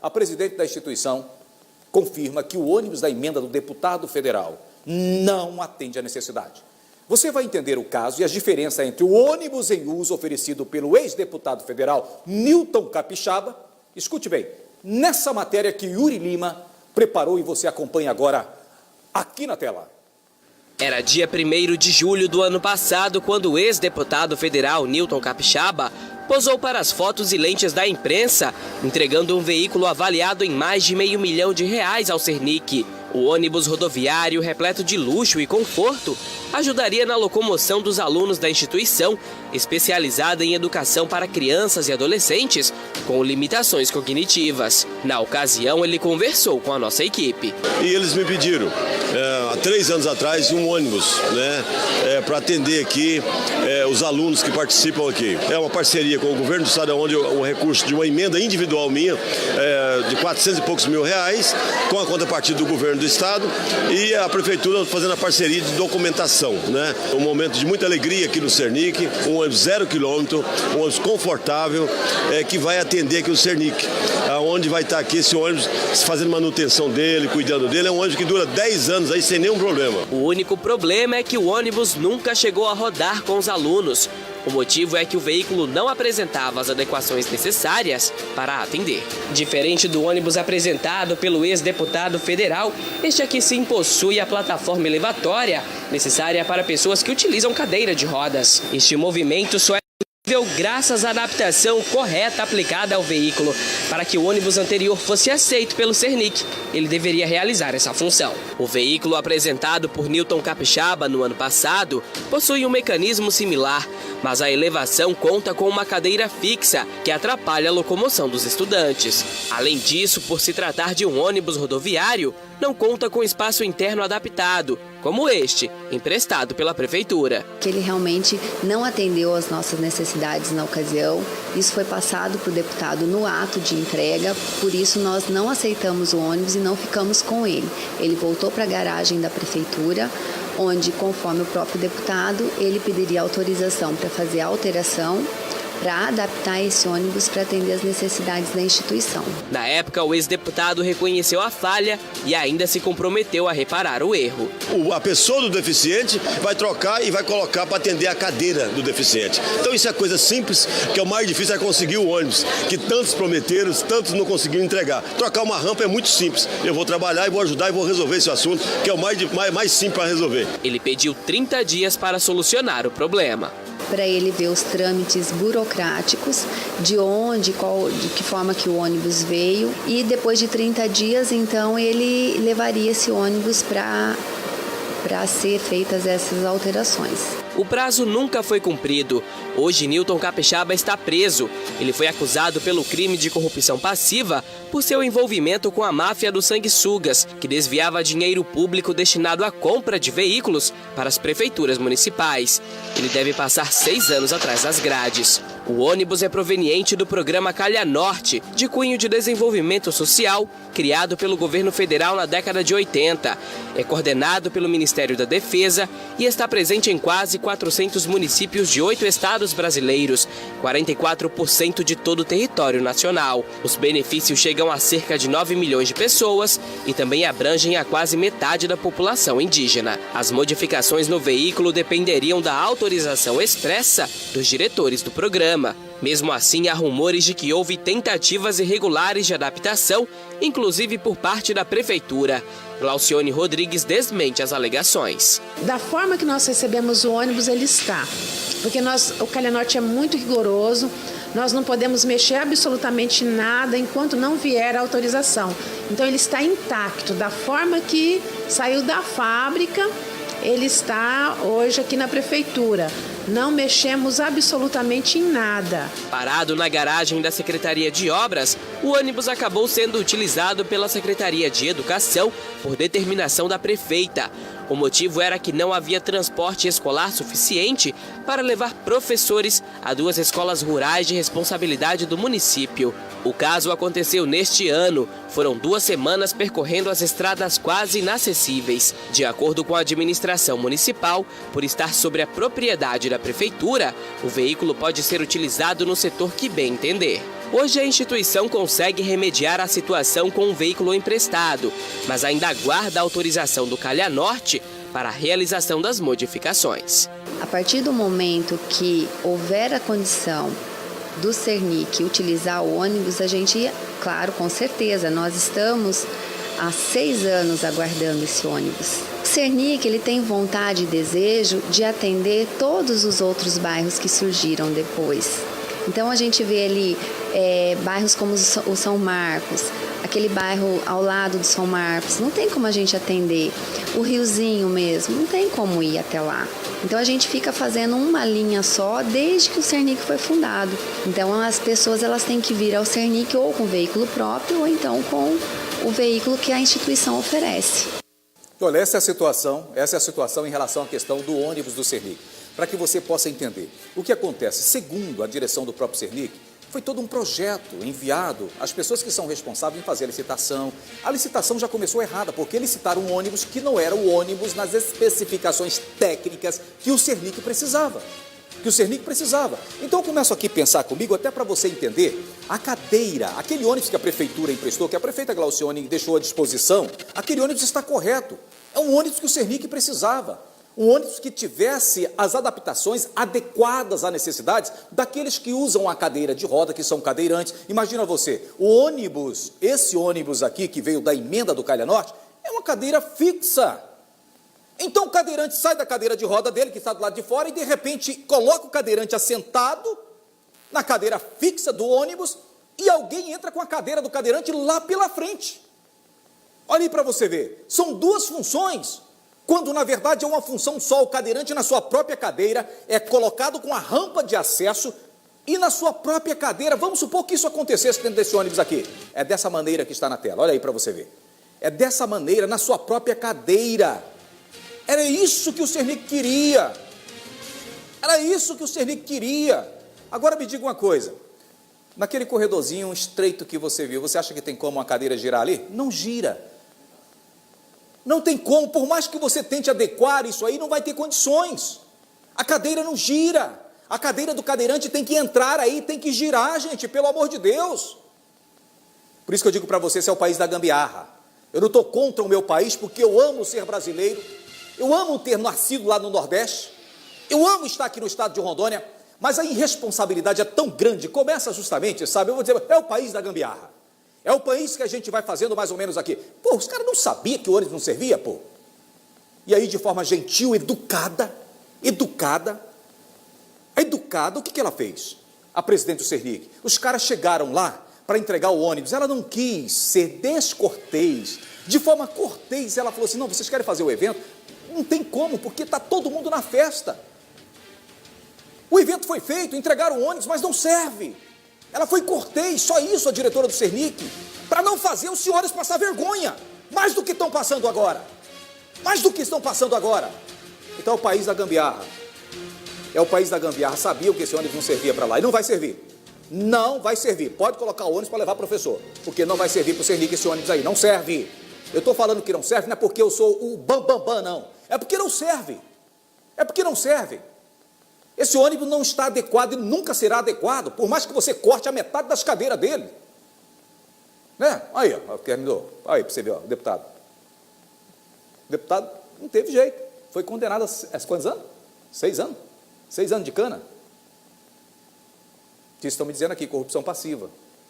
A presidente da instituição confirma que o ônibus da emenda do deputado federal não atende à necessidade. Você vai entender o caso e as diferenças entre o ônibus em uso oferecido pelo ex-deputado federal Newton Capixaba. Escute bem, nessa matéria que Yuri Lima preparou e você acompanha agora aqui na tela. Era dia 1º de julho do ano passado quando o ex-deputado federal Newton Capixaba posou para as fotos e lentes da imprensa, entregando um veículo avaliado em mais de R$500 mil ao Sernic. O ônibus rodoviário, repleto de luxo e conforto, ajudaria na locomoção dos alunos da instituição, especializada em educação para crianças e adolescentes com limitações cognitivas. Na ocasião, ele conversou com a nossa equipe. E eles me pediram, há 3 anos atrás, um ônibus, para atender aqui os alunos que participam aqui. É uma parceria com o governo do estado, onde o recurso de uma emenda individual minha, de R$400 e poucos mil, com a contrapartida do governo do estado e a prefeitura fazendo a parceria de documentação. Um momento de muita alegria aqui no Sernic, um ônibus 0 quilômetro, um ônibus confortável, que vai atender aqui o Sernic, onde vai estar aqui esse ônibus fazendo manutenção dele, cuidando dele. É um ônibus que dura 10 anos aí sem nenhum problema. O único problema é que o ônibus nunca chegou a rodar com os alunos. O motivo é que o veículo não apresentava as adequações necessárias para atender. Diferente do ônibus apresentado pelo ex-deputado federal, este aqui sim possui a plataforma elevatória necessária para pessoas que utilizam cadeira de rodas. Este movimento só é possível graças à adaptação correta aplicada ao veículo. Para que o ônibus anterior fosse aceito pelo Sernic, ele deveria realizar essa função. O veículo apresentado por Newton Capixaba no ano passado possui um mecanismo similar, mas a elevação conta com uma cadeira fixa que atrapalha a locomoção dos estudantes. Além disso, por se tratar de um ônibus rodoviário, não conta com espaço interno adaptado, como este, emprestado pela prefeitura. Ele realmente não atendeu às nossas necessidades na ocasião. Isso foi passado para o deputado no ato de entrega, por isso nós não aceitamos o ônibus e não ficamos com ele. Ele voltou para a garagem da prefeitura, onde, conforme o próprio deputado, ele pediria autorização para fazer a alteração, para adaptar esse ônibus para atender as necessidades da instituição. Na época, o ex-deputado reconheceu a falha e ainda se comprometeu a reparar o erro. A pessoa do deficiente vai trocar e vai colocar para atender a cadeira do deficiente. Então isso é coisa simples, que é o mais difícil é conseguir o ônibus, que tantos prometeram, tantos não conseguiram entregar. Trocar uma rampa é muito simples. Eu vou trabalhar e vou ajudar e vou resolver esse assunto, que é o mais simples para resolver. Ele pediu 30 dias para solucionar o problema. Para ele ver os trâmites burocráticos, de que forma que o ônibus veio, e depois de 30 dias, então, ele levaria esse ônibus para ser feitas essas alterações. O prazo nunca foi cumprido. Hoje, Newton Capixaba está preso. Ele foi acusado pelo crime de corrupção passiva por seu envolvimento com a máfia dos sanguessugas, que desviava dinheiro público destinado à compra de veículos para as prefeituras municipais. Ele deve passar 6 anos atrás das grades. O ônibus é proveniente do programa Calha Norte, de cunho de desenvolvimento social, criado pelo governo federal na década de 80. É coordenado pelo Ministério da Defesa e está presente em quase 400 municípios de 8 estados brasileiros, 44% de todo o território nacional. Os benefícios chegam a cerca de 9 milhões de pessoas e também abrangem a quase metade da população indígena. As modificações no veículo dependeriam da autorização expressa dos diretores do programa. Mesmo assim, há rumores de que houve tentativas irregulares de adaptação, inclusive por parte da prefeitura. Glaucione Rodrigues desmente as alegações. Da forma que nós recebemos o ônibus, ele está. Porque o Calha Norte é muito rigoroso, nós não podemos mexer absolutamente nada enquanto não vier a autorização. Então ele está intacto, da forma que saiu da fábrica, ele está hoje aqui na prefeitura. Não mexemos absolutamente em nada. Parado na garagem da Secretaria de Obras, o ônibus acabou sendo utilizado pela Secretaria de Educação por determinação da prefeita. O motivo era que não havia transporte escolar suficiente para levar professores a 2 escolas rurais de responsabilidade do município. O caso aconteceu neste ano. Foram 2 semanas percorrendo as estradas quase inacessíveis. De acordo com a administração municipal, por estar sobre a propriedade da prefeitura, o veículo pode ser utilizado no setor que bem entender. Hoje a instituição consegue remediar a situação com um veículo emprestado, mas ainda aguarda a autorização do Calha Norte para a realização das modificações. A partir do momento que houver a condição do Cernic utilizar o ônibus, a gente, claro, com certeza, nós estamos há 6 anos aguardando esse ônibus. O Cernic, ele tem vontade e desejo de atender todos os outros bairros que surgiram depois. Então a gente vê ali bairros como o São Marcos, aquele bairro ao lado do São Marcos, não tem como a gente atender. O Riozinho mesmo, não tem como ir até lá. Então a gente fica fazendo uma linha só desde que o Cernic foi fundado. Então as pessoas elas têm que vir ao Cernic ou com veículo próprio ou então com o veículo que a instituição oferece. Olha, essa é a situação em relação à questão do ônibus do Cernic, para que você possa entender. O que acontece, segundo a direção do próprio Cernic, foi todo um projeto enviado às pessoas que são responsáveis em fazer a licitação. A licitação já começou errada, porque licitaram um ônibus que não era o ônibus nas especificações técnicas que o Cernic precisava. Então eu começo aqui a pensar comigo, até para você entender, a cadeira, aquele ônibus que a prefeitura emprestou, que a prefeita Glaucione deixou à disposição, aquele ônibus está correto. É um ônibus que o Cernic precisava. Um ônibus que tivesse as adaptações adequadas às necessidades daqueles que usam a cadeira de roda, que são cadeirantes. Imagina você, esse ônibus aqui que veio da emenda do Calha Norte, é uma cadeira fixa. Então o cadeirante sai da cadeira de roda dele, que está do lado de fora, e de repente coloca o cadeirante assentado na cadeira fixa do ônibus e alguém entra com a cadeira do cadeirante lá pela frente. Olha aí para você ver, são 2 funções, quando na verdade é uma função só. O cadeirante na sua própria cadeira é colocado com a rampa de acesso e na sua própria cadeira. Vamos supor que isso acontecesse dentro desse ônibus aqui. É dessa maneira que está na tela, olha aí para você ver. É dessa maneira, na sua própria cadeira. Era isso que o Cernic queria. Agora me diga uma coisa. Naquele corredorzinho estreito que você viu, você acha que tem como uma cadeira girar ali? Não gira. Não tem como, por mais que você tente adequar isso aí, não vai ter condições. A cadeira não gira. A cadeira do cadeirante tem que entrar aí, tem que girar, gente, pelo amor de Deus. Por isso que eu digo para você, esse é o país da gambiarra. Eu não estou contra o meu país, porque eu amo ser brasileiro, eu amo ter nascido lá no Nordeste, eu amo estar aqui no estado de Rondônia, mas a irresponsabilidade é tão grande, começa justamente, sabe, eu vou dizer, é o país da gambiarra. É o país que a gente vai fazendo mais ou menos aqui. Pô, os caras não sabiam que o ônibus não servia, pô. E aí, de forma gentil, educada, o que ela fez? A presidente do Cernic. Os caras chegaram lá para entregar o ônibus. Ela não quis ser descortês. De forma cortês, ela falou assim, não, vocês querem fazer o evento? Não tem como, porque está todo mundo na festa. O evento foi feito, entregaram o ônibus, mas não serve. Ela foi cortês, só isso, a diretora do Cernic, para não fazer os senhores passar vergonha, mais do que estão passando agora. Então é o país da gambiarra. Sabiam que esse ônibus não servia para lá, e não vai servir. Pode colocar o ônibus para levar professor, porque não vai servir para o Cernic esse ônibus aí, não serve. Eu estou falando que não serve, não é porque eu sou o bambambam, não. É porque não serve. Esse ônibus não está adequado e nunca será adequado, por mais que você corte a metade das cadeiras dele. Né? Aí, ó, terminou. Aí, para você ver, ó, o deputado. O deputado não teve jeito. Foi condenado a quantos anos? 6 anos. 6 anos de cana. Que estão me dizendo aqui, corrupção passiva.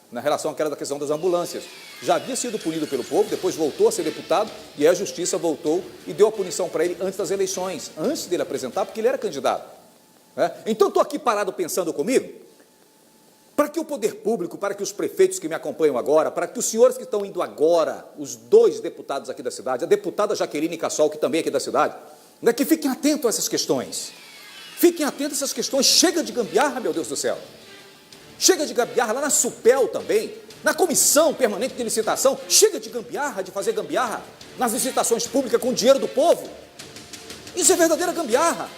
Na relação àquela da questão das ambulâncias. Já havia sido punido pelo povo, depois voltou a ser deputado, e a justiça voltou e deu a punição para ele antes das eleições, antes dele apresentar, porque ele era candidato. Então estou aqui parado pensando comigo, para que o poder público, para que os prefeitos que me acompanham agora, para que os senhores que estão indo agora, os 2 deputados aqui da cidade, a deputada Jaqueline Cassol, que também é aqui da cidade, que fiquem atentos a essas questões. Chega de gambiarra, meu Deus do céu. Chega de gambiarra lá na SUPEL também, na Comissão Permanente de Licitação. Chega de gambiarra, de fazer gambiarra nas licitações públicas com o dinheiro do povo. Isso é verdadeira gambiarra.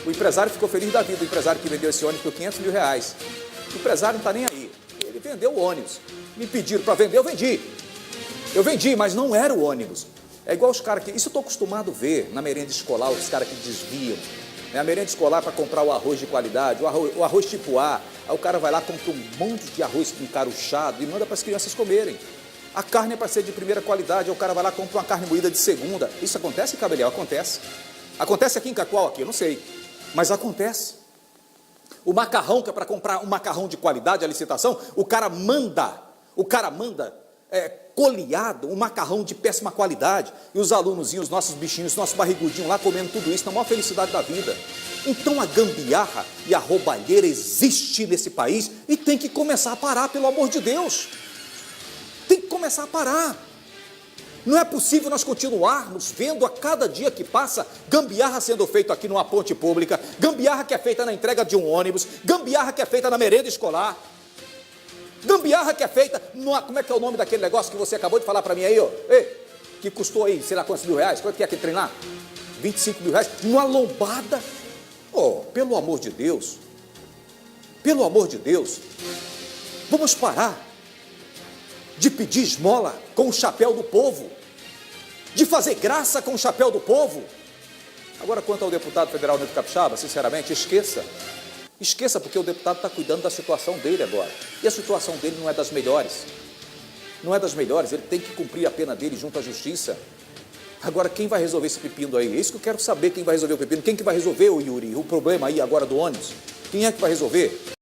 O empresário ficou feliz da vida, o empresário que vendeu esse ônibus por R$500 mil. O empresário não está nem aí, ele vendeu o ônibus. Me pediram para vender, eu vendi, mas não era o ônibus. É igual os caras que, isso eu estou acostumado a ver na merenda escolar, os caras que desviam A merenda escolar para comprar o arroz de qualidade, o arroz tipo A. Aí o cara vai lá, compra um monte de arroz encaruchado e manda para as crianças comerem. A carne é para ser de primeira qualidade, aí o cara vai lá, compra uma carne moída de segunda. Isso acontece, Cabeliel? Acontece. Acontece aqui em Cacoal, aqui, eu não sei, mas acontece. O macarrão, que é para comprar um macarrão de qualidade, a licitação, o cara manda coleado, um macarrão de péssima qualidade, e os alunozinhos, os nossos bichinhos, nossos barrigudinhos lá comendo tudo isso, na maior felicidade da vida. Então a gambiarra e a roubalheira existe nesse país e tem que começar a parar, pelo amor de Deus. Tem que começar a parar. Não é possível nós continuarmos vendo a cada dia que passa gambiarra sendo feita aqui numa ponte pública, gambiarra que é feita na entrega de um ônibus, gambiarra que é feita na merenda escolar, gambiarra que é feita numa, como é que é o nome daquele negócio que você acabou de falar para mim aí, ó? Ei, que custou aí, sei lá quantos mil reais, quanto que é aquele trem lá? 25 mil reais, numa lombada. Oh, pelo amor de Deus, vamos parar de pedir esmola com o chapéu do povo, de fazer graça com o chapéu do povo. Agora, quanto ao deputado federal Nilton Capixaba, sinceramente, esqueça, porque o deputado está cuidando da situação dele agora, e a situação dele não é das melhores, ele tem que cumprir a pena dele junto à justiça. Agora, quem vai resolver esse pepino aí? É isso que eu quero saber, quem vai resolver o pepino, quem que vai resolver, o Yuri, o problema aí agora do ônibus, quem é que vai resolver?